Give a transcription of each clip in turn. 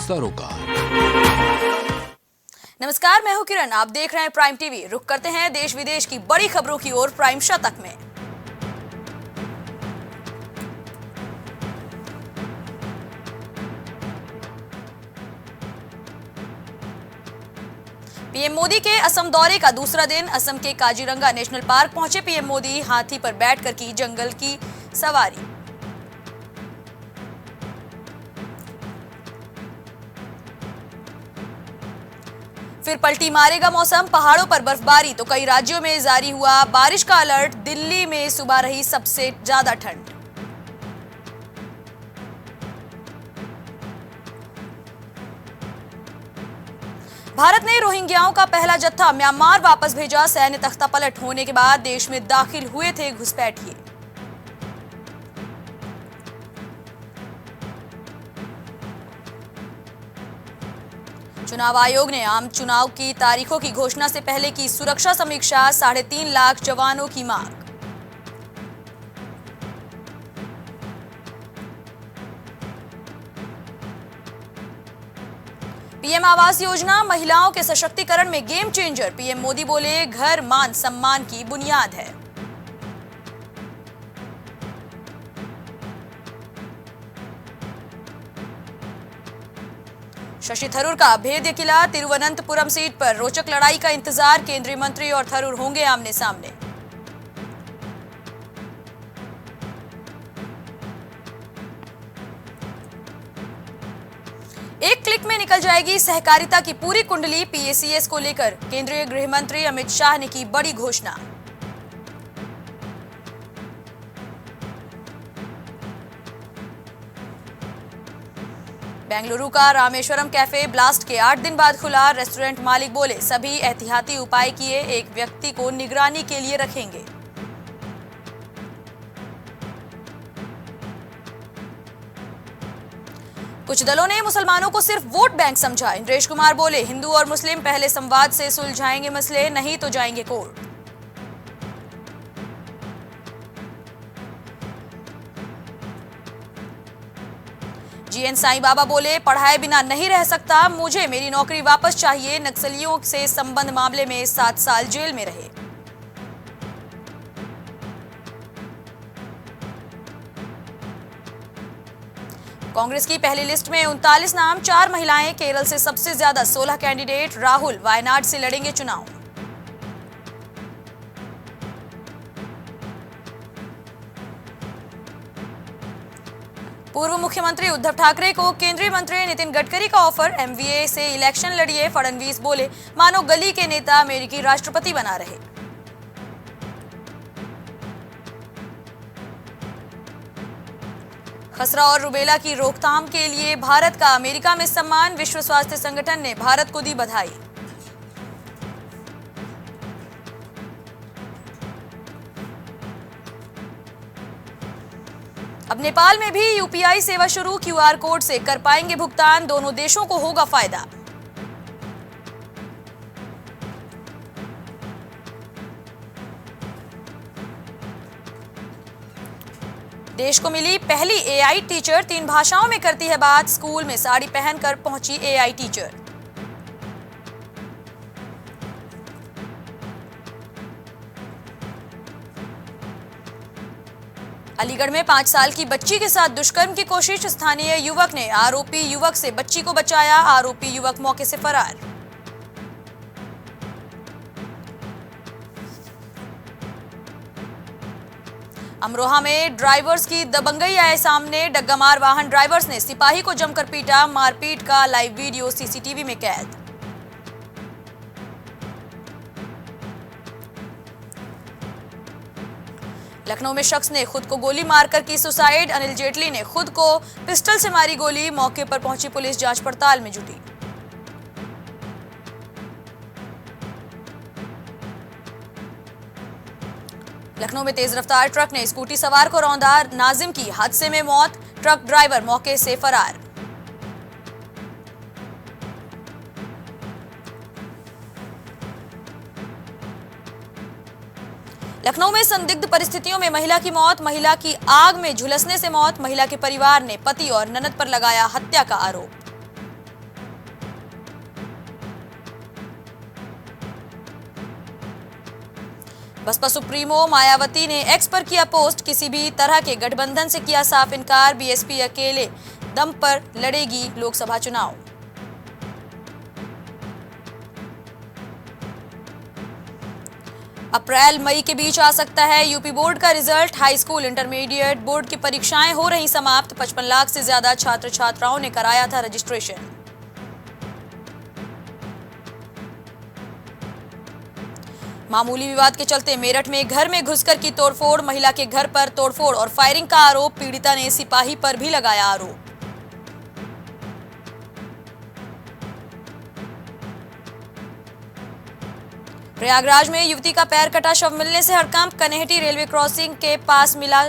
सरोकार। नमस्कार, मैं हूं किरण। आप देख रहे हैं प्राइम टीवी। रुक करते हैं देश विदेश की बड़ी खबरों की ओर प्राइम शतक में। पीएम मोदी के असम दौरे का दूसरा दिन। असम के काजीरंगा नेशनल पार्क पहुंचे पीएम मोदी। हाथी पर बैठकर की जंगल की सवारी। फिर पलटी मारेगा मौसम। पहाड़ों पर बर्फबारी तो कई राज्यों में जारी हुआ बारिश का अलर्ट। दिल्ली में सुबह रही सबसे ज्यादा ठंड। भारत ने रोहिंग्याओं का पहला जत्था म्यांमार वापस भेजा। सैन्य तख्तापलट होने के बाद देश में दाखिल हुए थे घुसपैठिए। चुनाव आयोग ने आम चुनाव की तारीखों की घोषणा से पहले की सुरक्षा समीक्षा। 3.5 लाख जवानों की मांग। पीएम आवास योजना महिलाओं के सशक्तिकरण में गेम चेंजर। पीएम मोदी बोले, घर मान सम्मान की बुनियाद है। शशि थरूर का भेद्य किला। तिरुवनंतपुरम सीट पर रोचक लड़ाई का इंतजार। केंद्रीय मंत्री और थरूर होंगे आमने सामने। एक क्लिक में निकल जाएगी सहकारिता की पूरी कुंडली। पीएसीएस को लेकर केंद्रीय गृह मंत्री अमित शाह ने की बड़ी घोषणा। बेंगलुरु का रामेश्वरम कैफे ब्लास्ट के 8 दिन बाद खुला। रेस्टोरेंट मालिक बोले, सभी एहतियाती उपाय किए, एक व्यक्ति को निगरानी के लिए रखेंगे। कुछ दलों ने मुसलमानों को सिर्फ वोट बैंक समझा। इंद्रेश कुमार बोले, हिंदू और मुस्लिम पहले संवाद से सुलझाएंगे मसले, नहीं तो जाएंगे कोर्ट। जीएन साईं बाबा बोले, पढ़ाए बिना नहीं रह सकता, मुझे मेरी नौकरी वापस चाहिए। नक्सलियों से संबंध मामले में 7 साल जेल में रहे। कांग्रेस की पहली लिस्ट में 39 नाम, 4 महिलाएं। केरल से सबसे ज्यादा 16 कैंडिडेट। राहुल वायनाड से लड़ेंगे चुनाव। पूर्व मुख्यमंत्री उद्धव ठाकरे को केंद्रीय मंत्री नितिन गडकरी का ऑफर। एमवीए से इलेक्शन लड़िए। फडणवीस बोले, मानो गली के नेता अमेरिकी राष्ट्रपति बना रहे। खसरा और रुबेला की रोकथाम के लिए भारत का अमेरिका में सम्मान। विश्व स्वास्थ्य संगठन ने भारत को दी बधाई। अब नेपाल में भी यूपीआई सेवा शुरू। क्यूआर कोड से कर पाएंगे भुगतान। दोनों देशों को होगा फायदा। देश को मिली पहली एआई टीचर। 3 भाषाओं में करती है बात। स्कूल में साड़ी पहनकर पहुंची एआई टीचर। अलीगढ़ में 5 साल की बच्ची के साथ दुष्कर्म की कोशिश। स्थानीय युवक ने आरोपी युवक से बच्ची को बचाया। आरोपी युवक मौके से फरार। अमरोहा में ड्राइवर्स की दबंगई आए सामने। डग्गामार वाहन ड्राइवर्स ने सिपाही को जमकर पीटा। मारपीट का लाइव वीडियो सीसीटीवी में कैद। लखनऊ में शख्स ने खुद को गोली मारकर की सुसाइड। अनिल जेटली ने खुद को पिस्टल से मारी गोली। मौके पर पहुंची पुलिस जांच पड़ताल में जुटी। लखनऊ में तेज रफ्तार ट्रक ने स्कूटी सवार को रौंदा। नाजिम की हादसे में मौत। ट्रक ड्राइवर मौके से फरार। लखनऊ में संदिग्ध परिस्थितियों में महिला की मौत। महिला की आग में झुलसने से मौत। महिला के परिवार ने पति और ननद पर लगाया हत्या का आरोप। बसपा सुप्रीमो मायावती ने एक्स पर किया पोस्ट, किसी भी तरह के गठबंधन से किया साफ इनकार, बीएसपी अकेले दम पर लड़ेगी लोकसभा चुनाव। अप्रैल मई के बीच आ सकता है यूपी बोर्ड का result, high school intermediate board की परीक्षाएं हो रही समाप्त, 55 लाख से ज्यादा छात्र छात्राओं ने कराया था रजिस्ट्रेशन। मामूली विवाद के चलते मेरठ में घर में घुसकर की तोड़फोड़, महिला के घर पर तोड़फोड़ और फायरिंग का आरोप, पीड़िता ने सिपाही पर भी लगाया आरोप। प्रयागराज में युवती का पैर कटा शव मिलने से हड़कंप, कनेहटी रेलवे क्रॉसिंग के पास मिला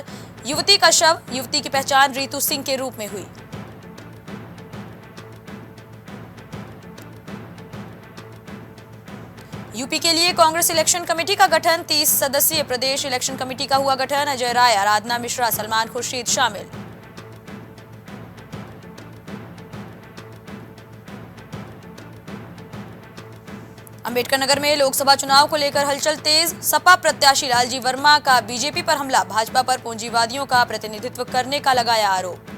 युवती का शव, युवती की पहचान रितु सिंह के रूप में हुई। यूपी के लिए कांग्रेस इलेक्शन कमेटी का गठन, 30 सदस्यीय प्रदेश इलेक्शन कमेटी का हुआ गठन, अजय राय, आराधना मिश्रा, सलमान खुर्शीद शामिल। अंबेडकर नगर में लोकसभा चुनाव को लेकर हलचल तेज, सपा प्रत्याशी लालजी वर्मा का बीजेपी पर हमला, भाजपा पर पूंजीवादियों का प्रतिनिधित्व करने का लगाया आरोप।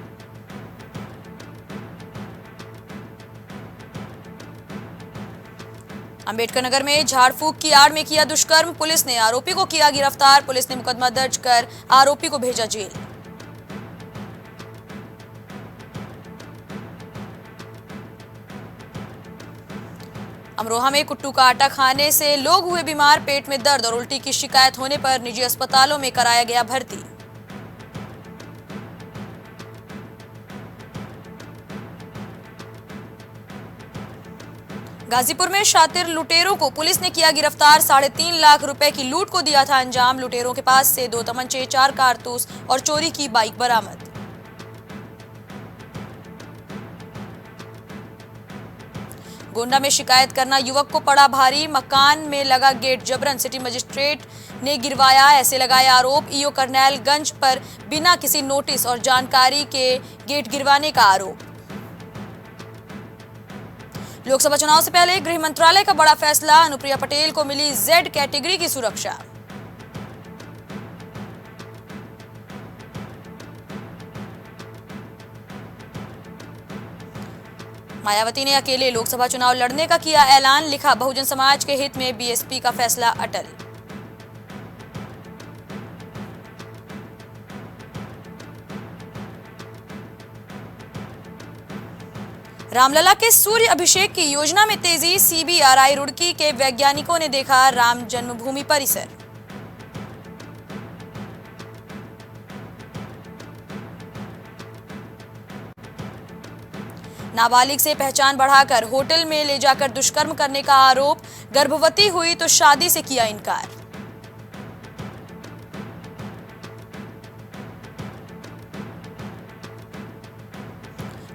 अंबेडकर नगर में झाड़ फूक की आड़ में किया दुष्कर्म, पुलिस ने आरोपी को किया गिरफ्तार, पुलिस ने मुकदमा दर्ज कर आरोपी को भेजा जेल। अमरोहा में कुट्टू का आटा खाने से लोग हुए बीमार, पेट में दर्द और उल्टी की शिकायत होने पर निजी अस्पतालों में कराया गया भर्ती। गाजीपुर में शातिर लुटेरों को पुलिस ने किया गिरफ्तार, 3.5 लाख रुपए की लूट को दिया था अंजाम, लुटेरों के पास से 2 तमंचे, 4 कारतूस और चोरी की बाइक बरामद। गोंडा में शिकायत करना युवक को पड़ा भारी, मकान में लगा गेट जबरन सिटी मजिस्ट्रेट ने गिरवाया, ऐसे लगाया आरोप, ईओ करनैलगंज पर बिना किसी नोटिस और जानकारी के गेट गिरवाने का आरोप। लोकसभा चुनाव से पहले गृह मंत्रालय का बड़ा फैसला, अनुप्रिया पटेल को मिली जेड कैटेगरी की सुरक्षा। मायावती ने अकेले लोकसभा चुनाव लड़ने का किया ऐलान, लिखा बहुजन समाज के हित में बीएसपी का फैसला अटल। रामलला के सूर्य अभिषेक की योजना में तेजी, सीबीआरआई रुड़की के वैज्ञानिकों ने देखा राम जन्मभूमि परिसर। नाबालिग से पहचान बढ़ाकर होटल में ले जाकर दुष्कर्म करने का आरोप, गर्भवती हुई तो शादी से किया इनकार।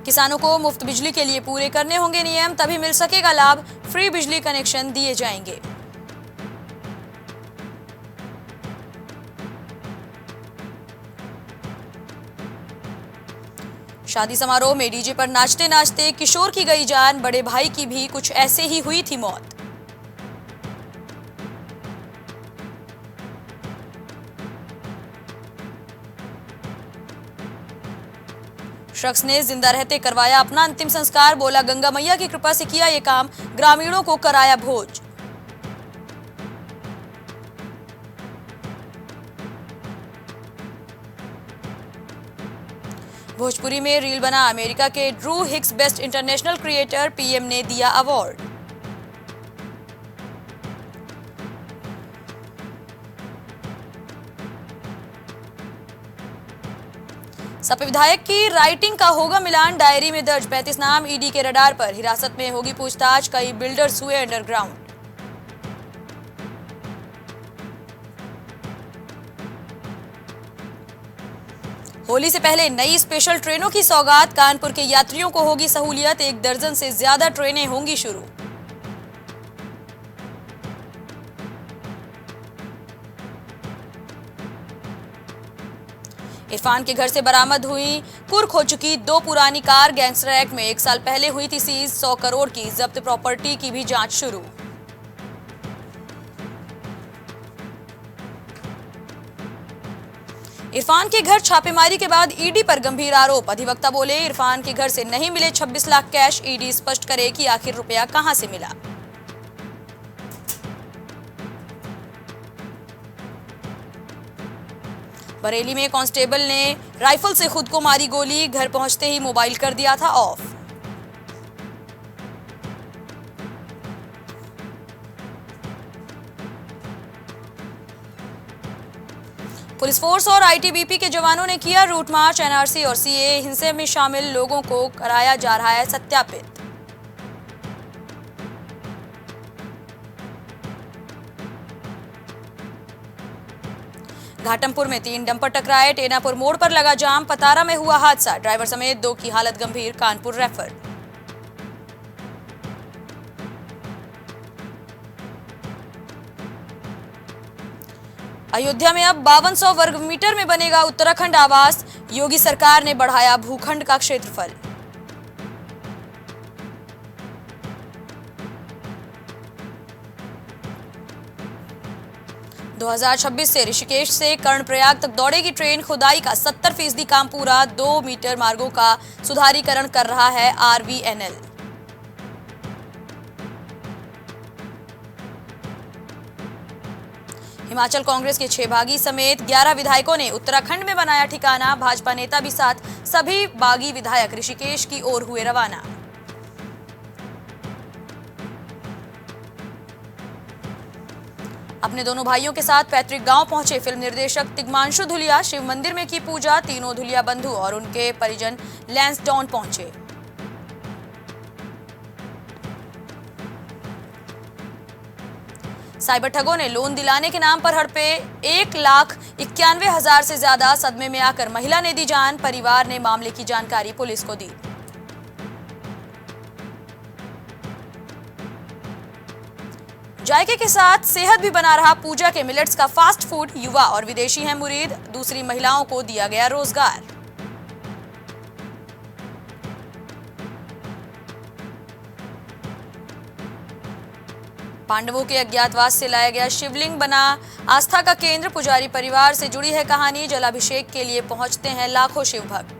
किसानों को मुफ्त बिजली के लिए पूरे करने होंगे नियम, तभी मिल सकेगा लाभ, फ्री बिजली कनेक्शन दिए जाएंगे। शादी समारोह में डीजे पर नाचते नाचते किशोर की गई जान, बड़े भाई की भी कुछ ऐसे ही हुई थी मौत। शख्स ने जिंदा रहते करवाया अपना अंतिम संस्कार, बोला गंगा मैया की कृपा से किया ये काम, ग्रामीणों को कराया भोज। भोजपुरी में रील बना अमेरिका के Drew Hicks best international creator, PM ने दिया अवार्ड। सपा विधायक की राइटिंग का होगा मिलान, डायरी में दर्ज 35 नाम ईडी के रडार पर, हिरासत में होगी पूछताछ, कई बिल्डर्स हुए अंडरग्राउंड। होली से पहले नई स्पेशल ट्रेनों की सौगात, कानपुर के यात्रियों को होगी सहूलियत, 1 दर्जन से ज्यादा ट्रेनें होंगी शुरू। इरफान के घर से बरामद हुई कुर्क हो चुकी 2 पुरानी कार, गैंगस्टर एक्ट में 1 साल पहले हुई थी सीज, 100 करोड़ की जब्त प्रॉपर्टी की भी जांच शुरू। इरफान के घर छापेमारी के बाद ईडी पर गंभीर आरोप। अधिवक्ता बोले, इरफान के घर से नहीं मिले 26 लाख कैश। ईडी स्पष्ट करे कि आखिर रुपया कहां से मिला। बरेली में कांस्टेबल ने राइफल से खुद को मारी गोली। घर पहुंचते ही मोबाइल कर दिया था ऑफ। पुलिस फोर्स और आईटीबीपी के जवानों ने किया रूट मार्च। एनआरसी और सीए हिंसे में शामिल लोगों को कराया जा रहा है सत्यापित। घाटमपुर में 3 डंपर टकराए। टेनापुर मोड़ पर लगा जाम। पतारा में हुआ हादसा। ड्राइवर समेत 2 की हालत गंभीर, कानपुर रेफर। अयोध्या में अब 5200 वर्ग मीटर में बनेगा उत्तराखंड आवास। योगी सरकार ने बढ़ाया भूखंड का क्षेत्रफल। दो 2026 से ऋषिकेश से कर्णप्रयाग तक दौड़ेगी ट्रेन। खुदाई का 70% काम पूरा। 2 मीटर मार्गों का सुधारीकरण कर रहा है आरवीएनएल। हिमाचल कांग्रेस के 6 बागी समेत 11 विधायकों ने उत्तराखंड में बनाया ठिकाना। भाजपा नेता भी साथ। सभी बागी विधायक ऋषिकेश की ओर हुए रवाना। अपने दोनों भाइयों के साथ पैतृक गांव पहुंचे फिल्म निर्देशक तिग्मांशु धुलिया। शिव मंदिर में की पूजा। तीनों धुलिया बंधु और उनके परिजन लैंसडाउन पहुंचे। साइबर ठगों ने लोन दिलाने के नाम पर हड़पे 1,91,000 से ज्यादा। सदमे में आकर महिला ने दी जान। परिवार ने मामले की जानकारी पुलिस को दी। जायके के साथ सेहत भी बना रहा पूजा के मिलेट्स का फास्ट फूड। युवा और विदेशी हैं मुरीद। दूसरी महिलाओं को दिया गया रोजगार। पांडवों के अज्ञातवास से लाया गया शिवलिंग बना आस्था का केंद्र। पुजारी परिवार से जुड़ी है कहानी। जलाभिषेक के लिए पहुंचते हैं लाखों शिव भक्त।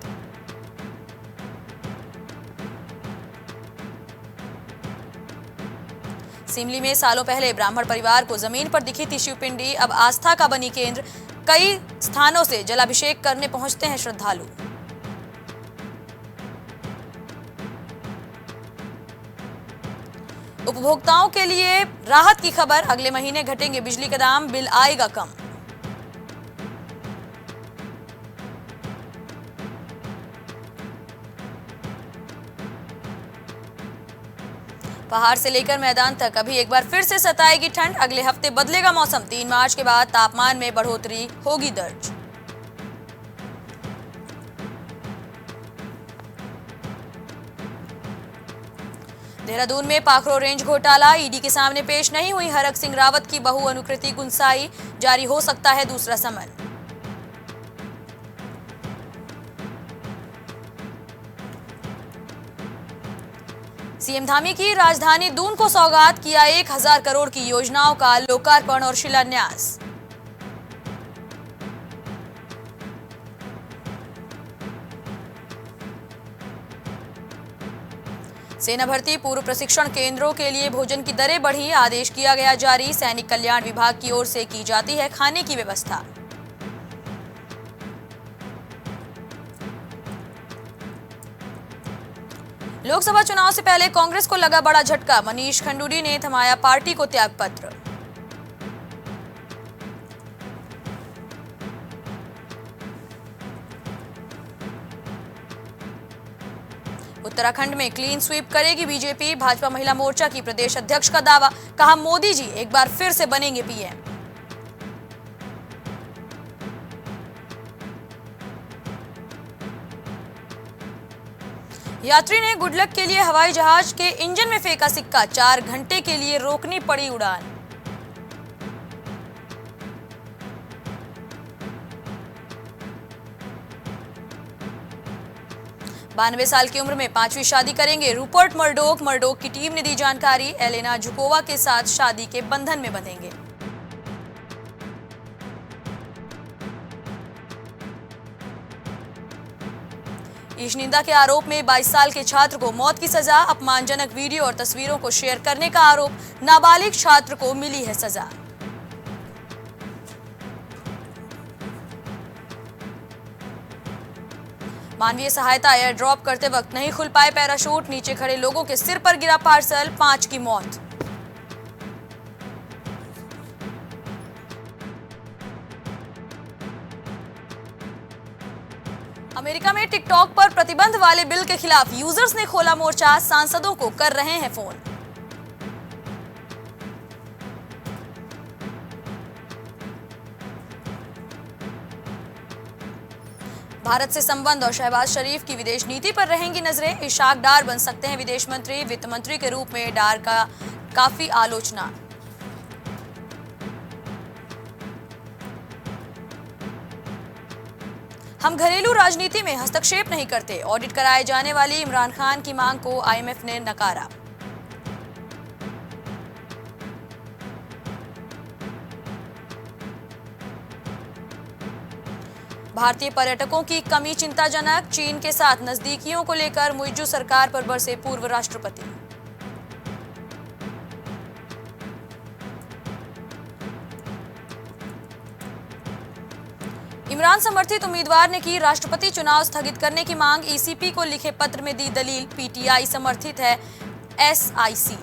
सिमली में सालों पहले ब्राह्मण परिवार को जमीन पर दिखी थी शिवपिंडी। अब आस्था का बनी केंद्र। कई स्थानों से जलाभिषेक करने पहुंचते हैं श्रद्धालु। उपभोक्ताओं के लिए राहत की खबर। अगले महीने घटेंगे बिजली के दाम। बिल आएगा कम। पहाड़ से लेकर मैदान तक अभी एक बार फिर से सताएगी ठंड। अगले हफ्ते बदलेगा मौसम। 3 मार्च के बाद तापमान में बढ़ोतरी होगी दर्ज। देहरादून में पाखरो रेंज घोटाला। ईडी के सामने पेश नहीं हुई हरक सिंह रावत की बहू अनुकृति गुंसाई। जारी हो सकता है दूसरा समन। सीएम धामी की राजधानी दून को सौगात। किया 1000 करोड़ की योजनाओं का लोकार्पण और शिलान्यास। सेना भर्ती पूर्व प्रशिक्षण केंद्रों के लिए भोजन की दरें बढ़ी। आदेश किया गया जारी। सैनिक कल्याण विभाग की ओर से की जाती है खाने की व्यवस्था। लोकसभा चुनाव से पहले कांग्रेस को लगा बड़ा झटका। मनीष खंडूरी ने थमाया पार्टी को त्यागपत्र। उत्तराखंड में क्लीन स्वीप करेगी बीजेपी। भाजपा महिला मोर्चा की प्रदेश अध्यक्ष का दावा। कहा, मोदी जी एक बार फिर से बनेंगे पीएम। यात्री ने गुड लक के लिए हवाई जहाज के इंजन में फेंका सिक्का। 4 घंटे के लिए रोकनी पड़ी उड़ान। बानवे साल की उम्र में 5वीं शादी करेंगे रूपर्ट मर्डोक। मर्डोक की टीम ने दी जानकारी। एलेना झुकोवा के साथ शादी के बंधन में बंधेंगे। ईशनिंदा के आरोप में 22 साल के छात्र को मौत की सजा, अपमानजनक वीडियो और तस्वीरों को शेयर करने का आरोप, नाबालिग छात्र को मिली है सजा। मानवीय सहायता एयर ड्रॉप करते वक्त नहीं खुल पाए पैराशूट, नीचे खड़े लोगों के सिर पर गिरा पार्सल, 5 की मौत। अमेरिका में टिकटॉक पर प्रतिबंध वाले बिल के खिलाफ यूजर्स ने खोला मोर्चा, सांसदों को कर रहे हैं फोन। भारत से संबंध और शहबाज शरीफ की विदेश नीति पर रहेंगी नजरें, इशाक डार बन सकते हैं विदेश मंत्री, वित्त मंत्री के रूप में डार का काफी आलोचना। हम घरेलू राजनीति में हस्तक्षेप नहीं करते, ऑडिट कराए जाने वाली इमरान खान की मांग को आईएमएफ ने नकारा। भारतीय पर्यटकों की कमी चिंताजनक, चीन के साथ नजदीकियों को लेकर मुइज्जू सरकार पर बरसे पूर्व राष्ट्रपति। इमरान समर्थित उम्मीदवार ने की राष्ट्रपति चुनाव स्थगित करने की मांग, ईसीपी को लिखे पत्र में दी दलील, पीटीआई समर्थित है एसआईसी।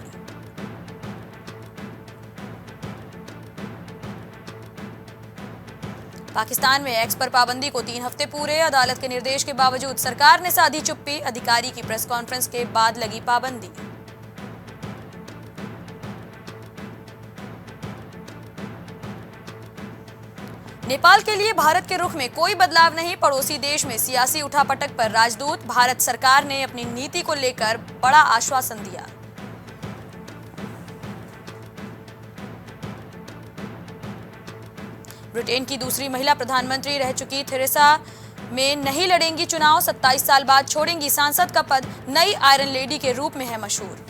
पाकिस्तान में एक्स पर पाबंदी को 3 हफ्ते पूरे, अदालत के निर्देश के बावजूद सरकार ने साधी चुप्पी, अधिकारी की प्रेस कॉन्फ्रेंस के बाद लगी पाबंदी। नेपाल के लिए भारत के रुख में कोई बदलाव नहीं, पड़ोसी देश में सियासी उठापटक पर राजदूत, भारत सरकार ने अपनी नीति को लेकर बड़ा आश्वासन दिया। ब्रिटेन की दूसरी महिला प्रधानमंत्री रह चुकी थेरेसा मे नहीं लड़ेंगी चुनाव, 27 साल बाद छोड़ेंगी सांसद का पद, नई आयरन लेडी के रूप में है मशहूर।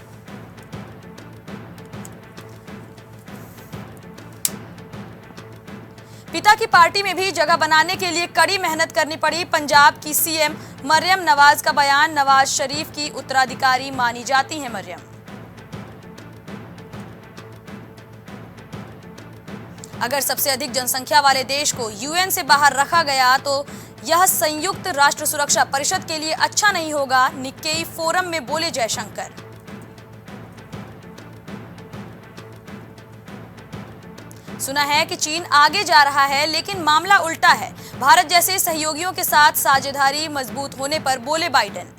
पिता की पार्टी में भी जगह बनाने के लिए कड़ी मेहनत करनी पड़ी, पंजाब की सीएम मरियम नवाज का बयान, नवाज शरीफ की उत्तराधिकारी मानी जाती हैं मरियम। अगर सबसे अधिक जनसंख्या वाले देश को यूएन से बाहर रखा गया तो यह संयुक्त राष्ट्र सुरक्षा परिषद के लिए अच्छा नहीं होगा, निक्केई फोरम में बोले जयशंकर। सुना है कि चीन आगे जा रहा है, लेकिन मामला उल्टा है, भारत जैसे सहयोगियों के साथ साझेदारी मजबूत होने पर बोले बाइडेन।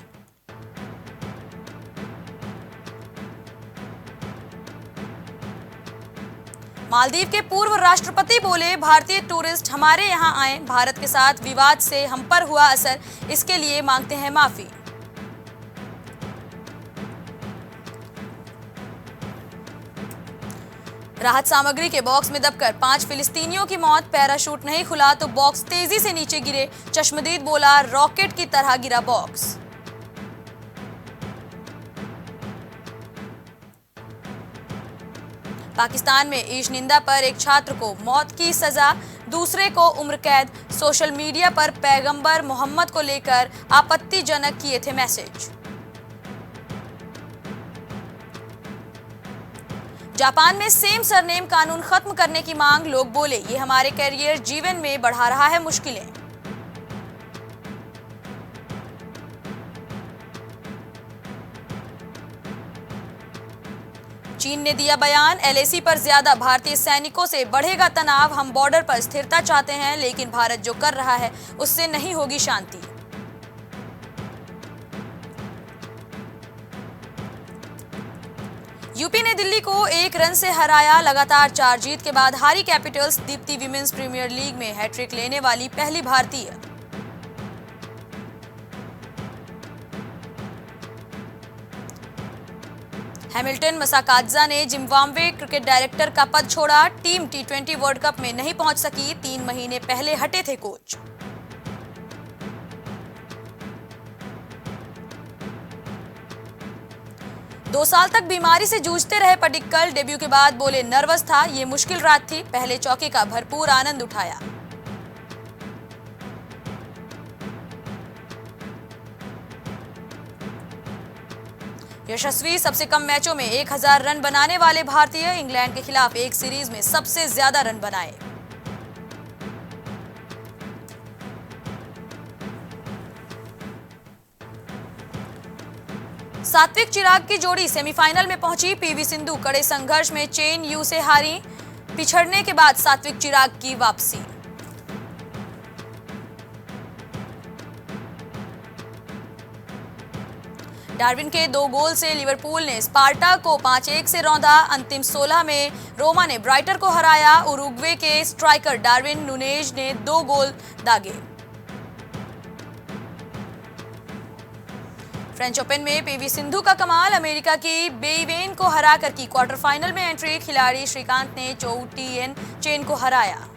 मालदीव के पूर्व राष्ट्रपति बोले, भारतीय टूरिस्ट हमारे यहां आए, भारत के साथ विवाद से हम पर हुआ असर, इसके लिए मांगते हैं माफी। राहत सामग्री के बॉक्स में दबकर 5 फिलिस्तीनियों की मौत, पैराशूट नहीं खुला तो बॉक्स तेजी से नीचे गिरे, चश्मदीद बोला रॉकेट की तरह गिरा बॉक्स। पाकिस्तान में ईशनिंदा पर एक छात्र को मौत की सजा, दूसरे को उम्र कैद, सोशल मीडिया पर पैगंबर मोहम्मद को लेकर आपत्तिजनक किए थे मैसेज। जापान में सेम सरनेम कानून खत्म करने की मांग, लोग बोले ये हमारे कैरियर जीवन में बढ़ा रहा है मुश्किलें। चीन ने दिया बयान, एलएसी पर ज्यादा भारतीय सैनिकों से बढ़ेगा तनाव, हम बॉर्डर पर स्थिरता चाहते हैं, लेकिन भारत जो कर रहा है उससे नहीं होगी शांति। यूपी ने दिल्ली को 1 रन से हराया, लगातार 4 जीत के बाद हारी Capitals, Deepti women's premier league में हैट्रिक लेने वाली पहली भारतीय। हैमिल्टन मसाकाद्जा ने जिम्बाब्वे क्रिकेट डायरेक्टर का पद छोड़ा, टीम T20 वर्ल्ड कप में नहीं पहुंच सकी, 3 महीने पहले हटे थे कोच। दो साल तक बीमारी से जूझते रहे पडिक्कल, डेब्यू के बाद बोले नर्वस था, ये मुश्किल रात थी, पहले चौके का भरपूर आनंद उठाया। यशस्वी सबसे कम मैचों में 1000 रन बनाने वाले भारतीय, इंग्लैंड के खिलाफ एक सीरीज में सबसे ज्यादा रन बनाए। सात्विक चिराग की जोड़ी सेमीफाइनल में पहुंची, पीवी सिंधु कड़े संघर्ष में चेन यू से हारी, पिछड़ने के बाद सात्विक चिराग की वापसी। डार्विन के 2 गोल से लिवरपूल ने स्पार्टा को 5-1 से रौंदा। अंतिम 16 में रोमा ने ब्राइटर को हराया। उरुग्वे के स्ट्राइकर डार्विन नुनेज ने 2 गोल दागे। फ्रेंच ओपन में पीवी सिंधु का कमाल, अमेरिका की बेइवेन को हराकर की क्वार्टर फाइनल में एंट्री। खिलाड़ी श्रीकांत ने चोऊ टिएन चेन को हराया।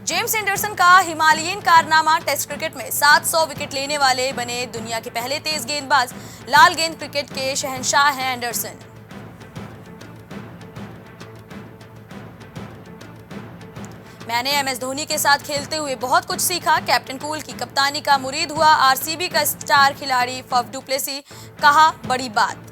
जेम्स एंडरसन का हिमालयन कारनामा, टेस्ट क्रिकेट में 700 विकेट लेने वाले बने दुनिया के पहले तेज गेंदबाज। लाल गेंद क्रिकेट के शहंशाह हैं एंडरसन। मैंने एमएस धोनी के साथ खेलते हुए बहुत कुछ सीखा। कैप्टन कूल की कप्तानी का मुरीद हुआ। आरसीबी का स्टार खिलाड़ी फफ डु प्लेसी, कहा बड़ी बात।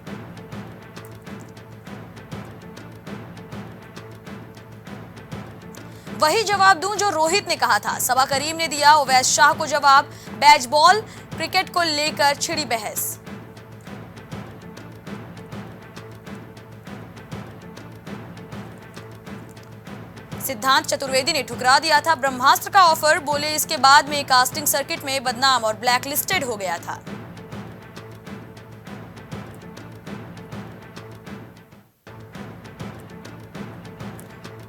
वही जवाब दूं जो रोहित ने कहा था, सबा करीम ने दिया ओवैस शाह को जवाब। बैच बॉल क्रिकेट को लेकर छिड़ी बहस। सिद्धांत चतुर्वेदी ने ठुकरा दिया था ब्रह्मास्त्र का ऑफर, बोले इसके बाद में कास्टिंग सर्किट में बदनाम और ब्लैकलिस्टेड हो गया था।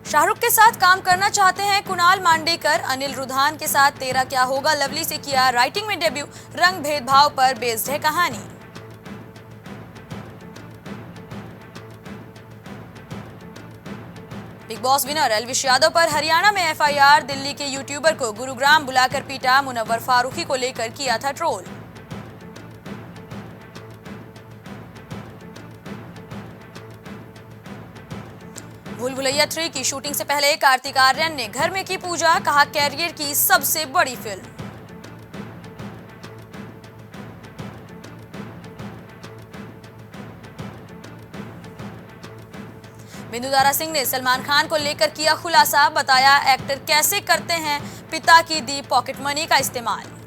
शाहरुख के साथ काम करना चाहते हैं कुणाल मांडेकर, अनिल रुधान के साथ तेरा क्या होगा लवली से किया राइटिंग में डेब्यू। रंग भेदभाव पर बेस्ड है कहानी। Big boss winner Elvish Yadav पर हरियाणा में एफआईआर, दिल्ली के यूट्यूबर को गुरुग्राम बुलाकर पीटा। मुनव्वर फारूकी को लेकर किया था ट्रोल। भूल भुलैया 3 की शूटिंग से पहले कार्तिक आर्यन ने घर में की पूजा, कहा कैरियर की सबसे बड़ी फिल्म। बिंदुदारा सिंह ने सलमान खान को लेकर किया खुलासा, बताया एक्टर कैसे करते हैं पिता की दी पॉकेट मनी का इस्तेमाल।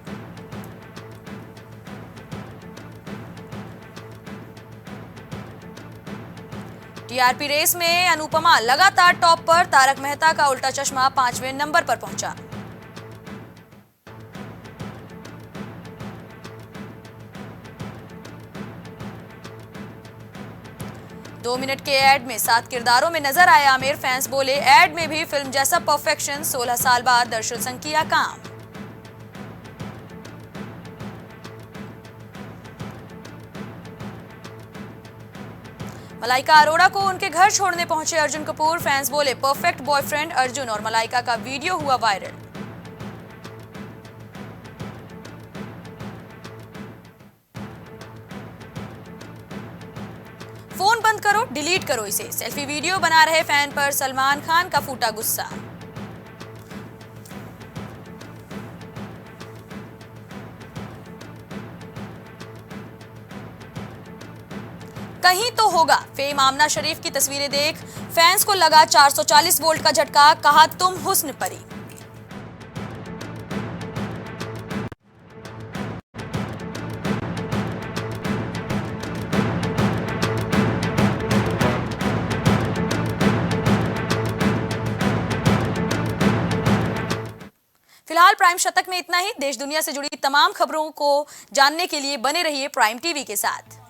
टीआरपी रेस में अनुपमा लगातार टॉप पर, तारक मेहता का उल्टा चश्मा 5वें नंबर पर पहुंचा। दो मिनट के एड में 7 किरदारों में नजर आए आमिर, फैंस बोले एड में भी फिल्म जैसा परफेक्शन। 16 साल बाद दर्शन संग किया काम। मलाइका अरोड़ा को उनके घर छोड़ने पहुंचे अर्जुन कपूर, फैंस बोले परफेक्ट बॉयफ्रेंड। अर्जुन और मलाइका का वीडियो हुआ वायरल। फोन बंद करो, डिलीट करो इसे, सेल्फी वीडियो बना रहे फैन पर सलमान खान का फूटा गुस्सा। कहीं तो होगा, फेम आमना शरीफ की तस्वीरें देख फैंस को लगा 440 वोल्ट का झटका, कहा तुम हुस्न परी। फिलहाल प्राइम शतक में इतना ही। देश दुनिया से जुड़ी तमाम खबरों को जानने के लिए बने रहिए प्राइम टीवी के साथ।